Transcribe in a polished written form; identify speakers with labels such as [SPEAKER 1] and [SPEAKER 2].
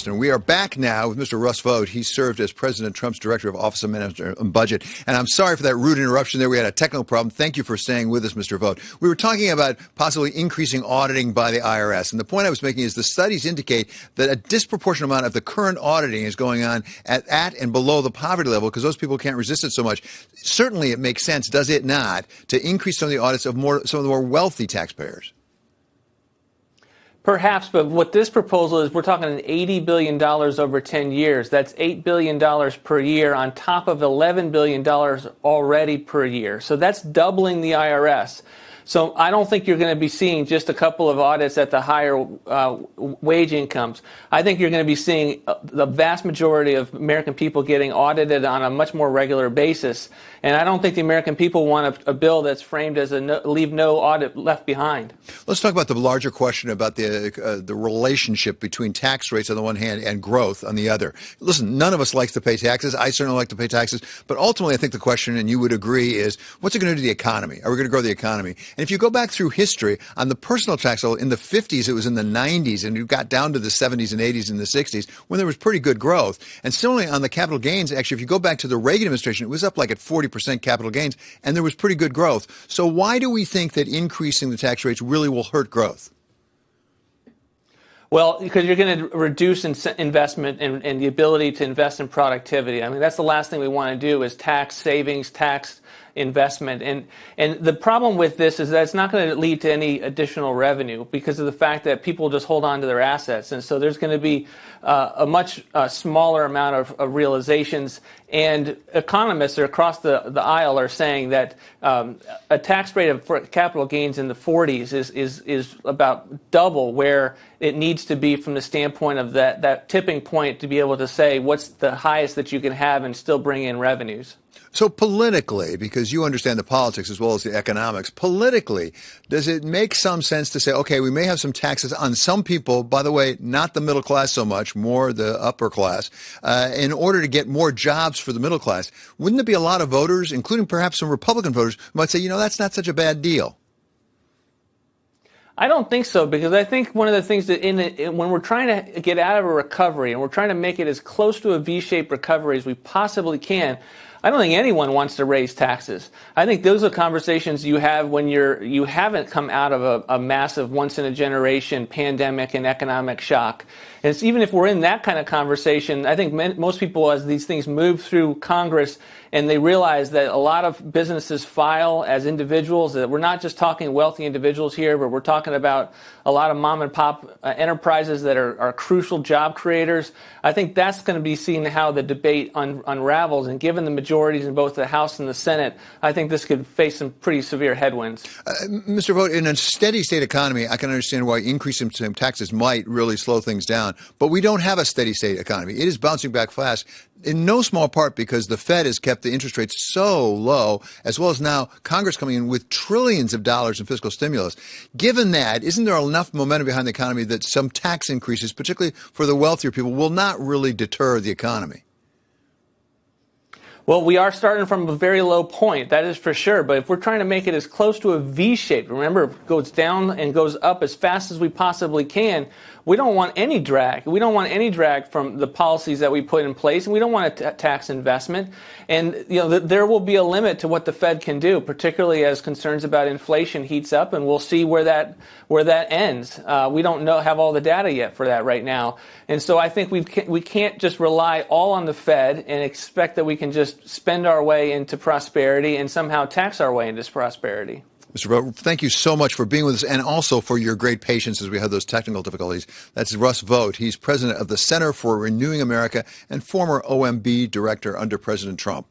[SPEAKER 1] And we are back now with Mr. Russ Vought. He served as President Trump's Director of Office of Management and Budget. And I'm sorry for that rude interruption there. We had a technical problem. Thank you for staying with us, Mr. Vought. We were talking about possibly increasing auditing by the IRS. And the point I was making is the studies indicate that a disproportionate amount of the current auditing is going on at and below the poverty level because those people can't resist it so much. Certainly it makes sense, does it not, to increase some of the audits of some of the more wealthy taxpayers?
[SPEAKER 2] Perhaps, but what this proposal is, we're talking $80 billion over 10 years. That's $8 billion per year on top of $11 billion already per year. So that's doubling the IRS. So I don't think you're going to be seeing just a couple of audits at the higher wage incomes. I think you're going to be seeing the vast majority of American people getting audited on a much more regular basis. And I don't think the American people want a bill that's framed as leave no audit left behind.
[SPEAKER 1] Let's talk about the larger question about the relationship between tax rates on the one hand and growth on the other. Listen, none of us likes to pay taxes. I certainly like to pay taxes. But ultimately, I think the question, and you would agree, is what's it going to do to the economy? Are we going to grow the economy? And if you go back through history, on the personal tax level, in the 50s, it was in the 90s, and you got down to the 70s and 80s and the 60s when there was pretty good growth. And similarly, on the capital gains, actually, if you go back to the Reagan administration, it was up like at 40% capital gains, and there was pretty good growth. So why do we think that increasing the tax rates really will hurt growth?
[SPEAKER 2] Well, because you're going to reduce investment and the ability to invest in productivity. I mean, that's the last thing we want to do is tax savings, tax investment. And the problem with this is that it's not going to lead to any additional revenue because of the fact that people just hold on to their assets. And so there's going to be a much smaller amount of realizations. And economists across the aisle are saying that a tax rate for capital gains in the 40s is about double where it needs to be from the standpoint of that tipping point to be able to say what's the highest that you can have and still bring in revenues.
[SPEAKER 1] So politically, because you understand the politics as well as the economics, politically, does it make some sense to say, okay, we may have some taxes on some people, by the way, not the middle class so much, more the upper class, in order to get more jobs for the middle class? Wouldn't there be a lot of voters, including perhaps some Republican voters, who might say, that's not such a bad deal?
[SPEAKER 2] I don't think so, because I think one of the things that when we're trying to get out of a recovery and we're trying to make it as close to a V-shaped recovery as we possibly can, I don't think anyone wants to raise taxes. I think those are conversations you have when you haven't come out of a massive once-in-a-generation pandemic and economic shock. And it's, even if we're in that kind of conversation, I think most people, as these things move through Congress and they realize that a lot of businesses file as individuals, that we're not just talking wealthy individuals here, but we're talking about a lot of mom-and-pop enterprises that are crucial job creators. I think that's going to be seen how the debate unravels. And given the majorities in both the House and the Senate, I think this could face some pretty severe headwinds.
[SPEAKER 1] Mr. Vought, in a steady state economy, I can understand why increasing some taxes might really slow things down. But we don't have a steady state economy. It is bouncing back fast, in no small part because the Fed has kept the interest rates so low, as well as now Congress coming in with trillions of dollars in fiscal stimulus. Given that, isn't there enough momentum behind the economy that some tax increases, particularly for the wealthier people, will not really deter the economy?
[SPEAKER 2] Well, we are starting from a very low point, that is for sure. But if we're trying to make it as close to a V-shape, remember, it goes down and goes up as fast as we possibly can, we don't want any drag. We don't want any drag from the policies that we put in place, and we don't want to tax investment. And there will be a limit to what the Fed can do, particularly as concerns about inflation heats up, and we'll see where that ends. We don't have all the data yet for that right now, and so I think we can't just rely all on the Fed and expect that we can just spend our way into prosperity and somehow tax our way into prosperity.
[SPEAKER 1] Mr. Vought, thank you so much for being with us and also for your great patience as we had those technical difficulties. That's Russ Vought. He's president of the Center for Renewing America and former OMB director under President Trump.